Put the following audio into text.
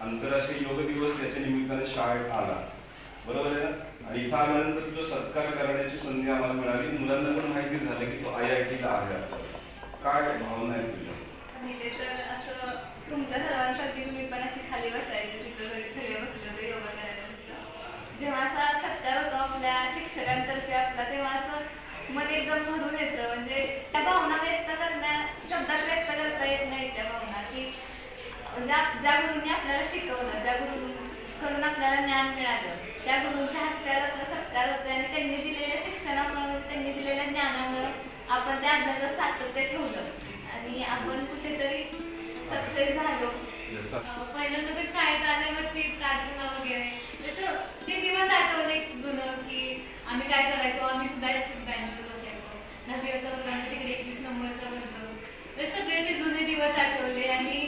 आंतरराष्ट्रीय योग दिवस याच्या निमित्ताने शाळेत आला, बरोबर आहे ना? आणि इथं आल्यानंतर जो सत्कार करण्याची संधी आम्हाला मिळाली, मुलांना पण माहिती झालं की तो IIT ला आहे. आता काय भावना आहे तुझ्या? पहिले तर असं तुमच्या सर्वांसाठी मी पण अशी खाली बसायचे, तिथं सगळे बसले होते योगा करायला तिथं. जेव्हा असा सत्कार होतो आपल्या शिक्षकांतर्फे आपला, तेव्हा असं मन एकदम भरून येतं. म्हणजे त्या भावना व्यक्त शब्दात व्यक्त करता येत नाही त्या भावना, की ज्या गुरूंनी आपल्याला शिकवलं, ज्या गुरूंकडून आपल्याला ज्ञान मिळालं, त्या गुरूंच्या हस्त्यावर आपला सत्कार होतो आणि त्यांनी दिलेल्या शिक्षणामुळे, त्यांनी दिलेल्या ज्ञानामुळे आपण त्या अभ्यासात सातत्य ठेवलं आणि आपण कुठेतरी सक्सेस झालो. पहिल्यांदा तर शाळेत आल्यावरती प्रार्थना वगैरे जसं ते दिवस आठवले जुनं, की आम्ही काय करायचो. आम्ही सुद्धा एसएस बँचवर बसायचो. 10वीचा वर्गांचा तिकडे 21 नंबरचा वर्ग. तर सगळे ते जुने दिवस आठवले आणि